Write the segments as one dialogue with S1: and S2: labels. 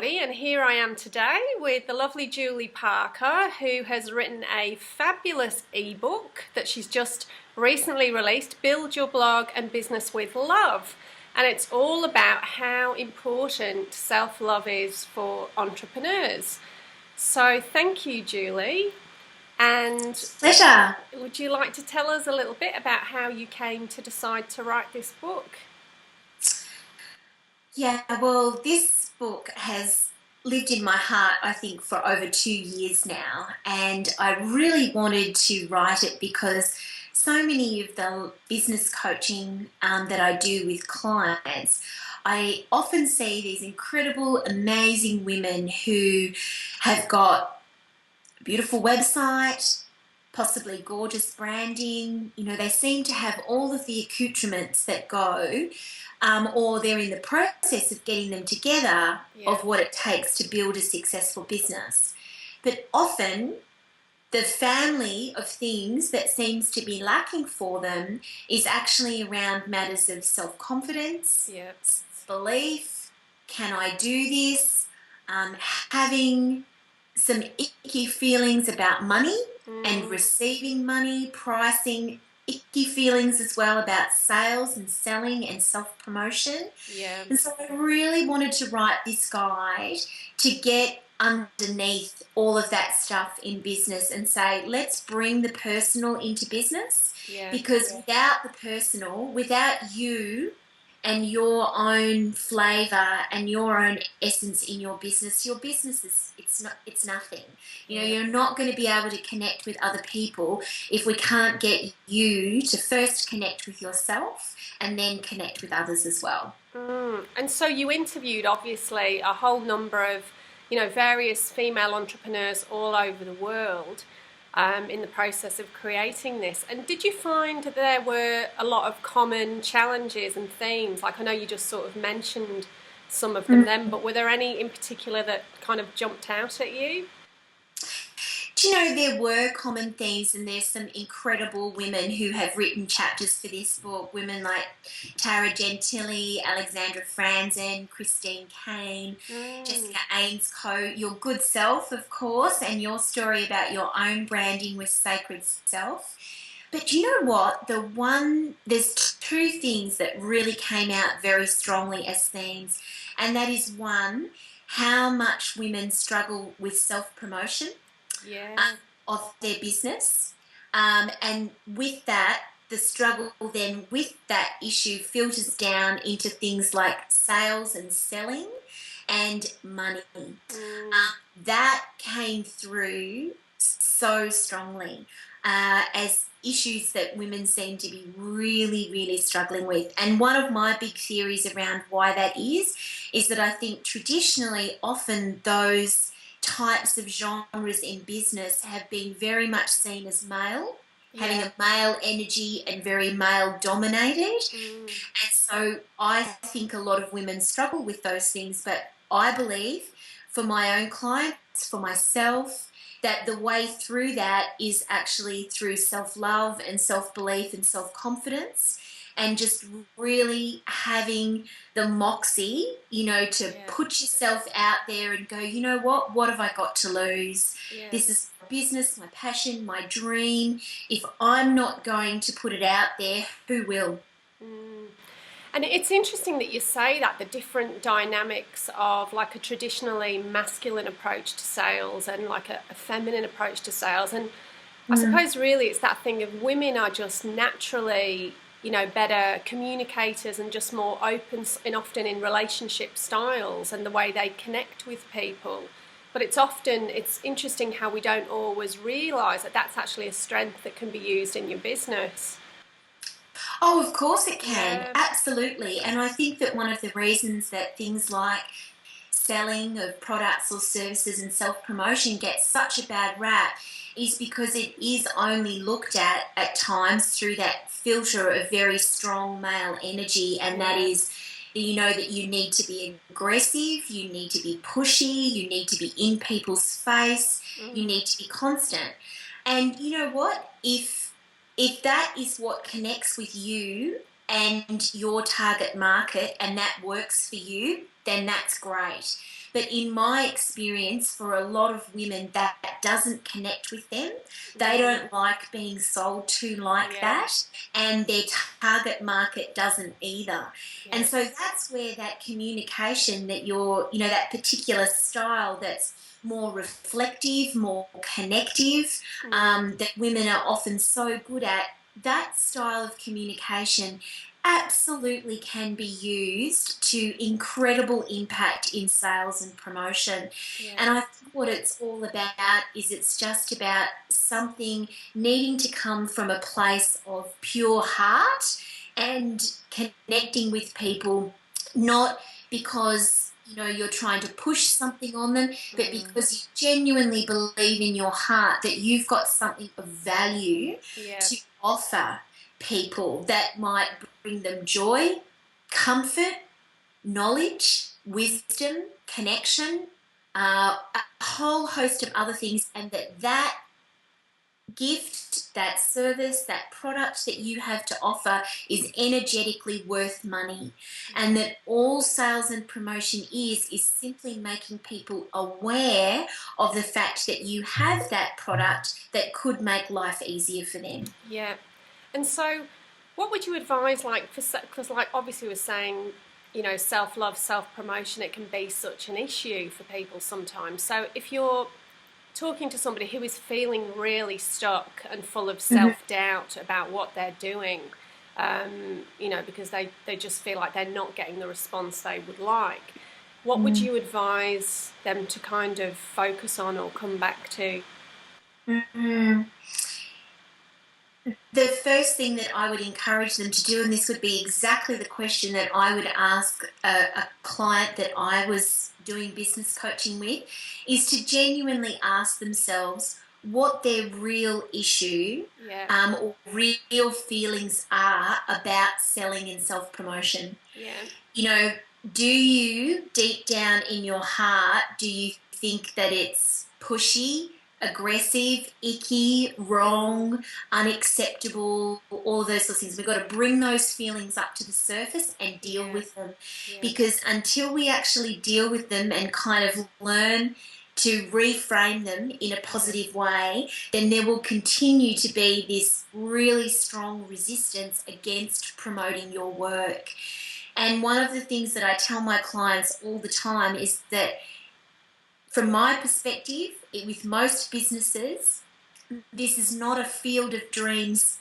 S1: everybody, and here I am today with the lovely Julie Parker, who has written a fabulous ebook that she's just recently released, Build Your Blog and Business with Love. And it's all about how important self-love is for entrepreneurs. So thank you, Julie. And
S2: Pleasure.
S1: would you like to tell us a little bit about how you came to decide to write this book?
S2: Yeah, well, this book has lived in my heart, I think, for over 2 years now. And I really wanted to write it because so many of the business coaching that I do with clients, I often see these incredible, amazing women who have got a beautiful website, possibly gorgeous branding. You know, they seem to have all of the accoutrements that go, or they're in the process of getting them together
S1: Yeah.
S2: of what it takes to build a successful business. But often, the family of things that seems to be lacking for them is actually around matters of self-confidence,
S1: Yeah.
S2: belief, can I do this, having some icky feelings about money and receiving money, pricing, icky feelings as well about sales and selling and self-promotion.
S1: Yeah.
S2: And so I really wanted to write this guide to get underneath all of that stuff in business and say, let's bring the personal into business,
S1: Yeah.
S2: because without the personal, without you and your own flavor and your own essence in your business is it's nothing. You know,
S1: Yeah.
S2: you're not going to be able to connect with other people if we can't get you to first connect with yourself and then connect with others as well.
S1: And so you interviewed obviously a whole number of, various female entrepreneurs all over the world in the process of creating this. And did you find that there were a lot of common challenges and themes? Like I know you just sort of mentioned some of them then, but were there any in particular that kind of jumped out at you?
S2: Do you know, there were common themes, and there's some incredible women who have written chapters for this book. Women like Tara Gentili, Alexandra Franzen, Christine Kane, Jessica Ainscoe, your good self, of course, and your story about your own branding with Sacred Self. But you know what? There's two things that really came out very strongly as themes, and that is one, how much women struggle with self-promotion
S1: Yeah.
S2: of their business. And with that, the struggle then with that issue filters down into things like sales and selling and money. That came through so strongly as issues that women seem to be really, really struggling with. And one of my big theories around why that is that I think traditionally often those types of genres in business have been very much seen as male, having
S1: Yeah.
S2: a male energy and very male dominated. And so I think a lot of women struggle with those things, but I believe for my own clients, for myself, that the way through that is actually through self-love and self-belief and self-confidence, and just really having the moxie, to
S1: Yeah.
S2: put yourself out there and go, you know what have I got to lose?
S1: Yeah.
S2: This is my business, my passion, my dream. If I'm not going to put it out there, who will?
S1: And it's interesting that you say that, the different dynamics of like a traditionally masculine approach to sales and like a feminine approach to sales. And I suppose really it's that thing of women are just naturally, better communicators and just more open and often in relationship styles and the way they connect with people. But it's interesting how we don't always realise that that's actually a strength that can be used in your business.
S2: Oh, of course it can.
S1: Yeah.
S2: Absolutely. And I think that one of the reasons that things like selling of products or services and self-promotion gets such a bad rap is because it is only looked at times through that filter of very strong male energy, and that
S1: Yeah.
S2: is, that you need to be aggressive, you need to be pushy, you need to be in people's face, you need to be constant. And you know what? If that is what connects with you and your target market and that works for you, then that's great. But in my experience, for a lot of women, that doesn't connect with them. They don't like being sold to like
S1: Yeah.
S2: that, and their target market doesn't either. And
S1: Yes.
S2: so that's where that communication that that particular style that's more reflective, more connective, that women are often so good at, that style of communication absolutely can be used to incredible impact in sales and promotion.
S1: Yeah.
S2: And I think what it's all about is it's just about something needing to come from a place of pure heart and connecting with people, not because you're trying to push something on them, but because you genuinely believe in your heart that you've got something of value to offer people that might bring them joy, comfort, knowledge, wisdom, connection, a whole host of other things, and that gift, that service, that product that you have to offer is energetically worth money. And that all sales and promotion is simply making people aware of the fact that you have that product that could make life easier for them.
S1: Yeah. And so what would you advise, because obviously we're saying, self-love, self-promotion, it can be such an issue for people sometimes. So if you're talking to somebody who is feeling really stuck and full of self-doubt about what they're doing, because they just feel like they're not getting the response they would like, what would you advise them to kind of focus on or come back to?
S2: The first thing that I would encourage them to do, and this would be exactly the question that I would ask a client that I was doing business coaching with, is to genuinely ask themselves what their real issue or real feelings are about selling and self-promotion.
S1: Yeah.
S2: Do you, deep down in your heart, do you think that it's pushy, aggressive, icky, wrong, unacceptable, all those sorts of things? We've got to bring those feelings up to the surface and deal with them. Because until we actually deal with them and kind of learn to reframe them in a positive way, then there will continue to be this really strong resistance against promoting your work. And one of the things that I tell my clients all the time is that, from my perspective, with most businesses, this is not a field of dreams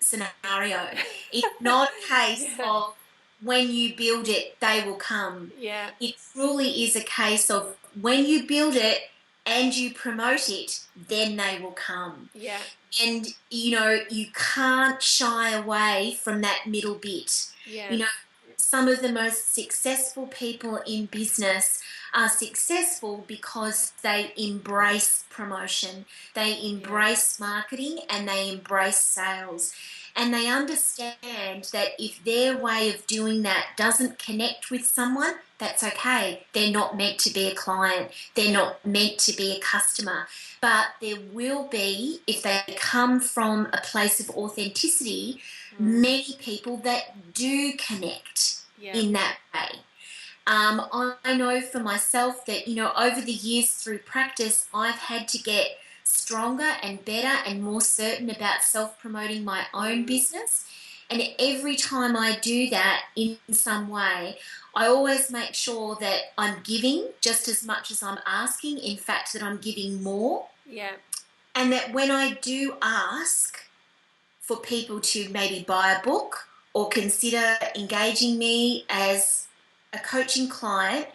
S2: scenario. It's not a case of when you build it, they will come.
S1: Yeah.
S2: It truly is a case of when you build it and you promote it, then they will come.
S1: Yeah.
S2: And, you can't shy away from that middle bit.
S1: Yeah.
S2: Some of the most successful people in business are successful because they embrace promotion, they embrace marketing, and they embrace sales. And they understand that if their way of doing that doesn't connect with someone, that's okay. They're not meant to be a client. They're not meant to be a customer. But there will be, if they come from a place of authenticity, many people that do connect in that way. I know for myself that, over the years through practice, I've had to get stronger and better and more certain about self-promoting my own business. And every time I do that in some way, I always make sure that I'm giving just as much as I'm asking, in fact, that I'm giving more.
S1: Yeah.
S2: And that when I do ask for people to maybe buy a book or consider engaging me as a coaching client,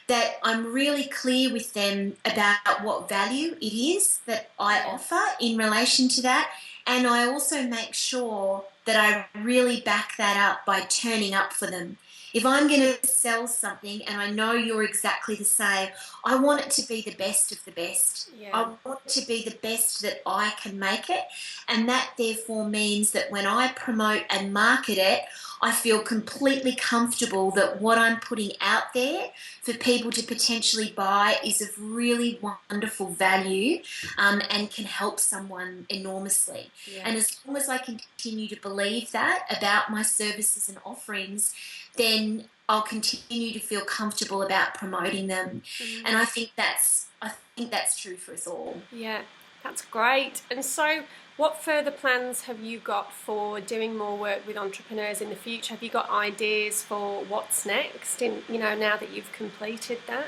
S2: that I'm really clear with them about what value it is that I offer in relation to that. And I also make sure that I really back that up by turning up for them. If I'm going to sell something and I know you're exactly the same, I want it to be the best of the best. I want it to be the best that I can make it. And that therefore means that when I promote and market it, I feel completely comfortable that what I'm putting out there for people to potentially buy is of really wonderful value and can help someone enormously. And as long as I continue to believe that about my services and offerings, then I'll continue to feel comfortable about promoting them. And
S1: Mm.
S2: I think that's true for us all.
S1: Yeah, that's great. And so, what further plans have you got for doing more work with entrepreneurs in the future? Have you got ideas for what's next in, now that you've completed that?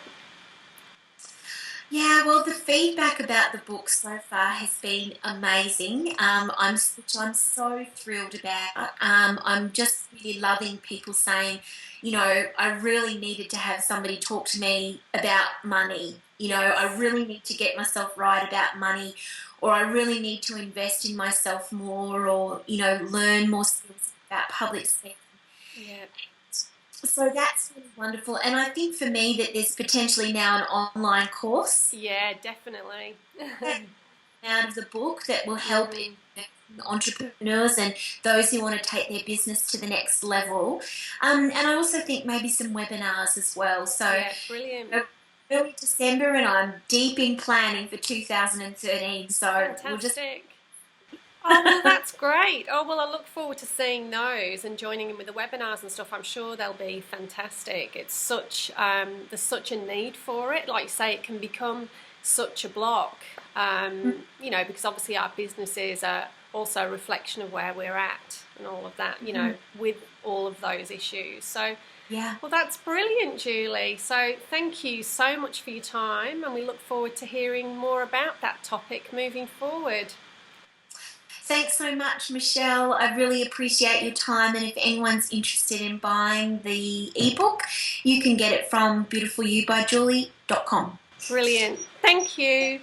S2: Yeah, well, the feedback about the book so far has been amazing. Which I'm so thrilled about. I'm just really loving people saying, I really needed to have somebody talk to me about money. I
S1: Yes.
S2: really need to get myself right about money, or I really need to invest in myself more, or learn more skills about public speaking.
S1: Yeah.
S2: So that's really wonderful. And I think for me that there's potentially now an online course
S1: Yeah, definitely.
S2: out of the book that will help
S1: Mm.
S2: entrepreneurs and those who want to take their business to the next level. And I also think maybe some webinars as well. So
S1: Yeah, brilliant.
S2: uh, early December, and I'm deep in planning for 2013. So we'll just,
S1: Fantastic. Oh, well, that's great. Oh, well, I look forward to seeing those and joining in with the webinars and stuff. I'm sure they'll be fantastic. There's such a need for it. Like you say, it can become such a block, because obviously our businesses are also a reflection of where we're at and all of that, with all of those issues. So,
S2: yeah.
S1: well, that's brilliant, Julie. So, thank you so much for your time, and we look forward to hearing more about that topic moving forward.
S2: Thanks so much, Michelle. I really appreciate your time. And if anyone's interested in buying the ebook, you can get it from beautifulyoubyjulie.com.
S1: Brilliant. Thank you.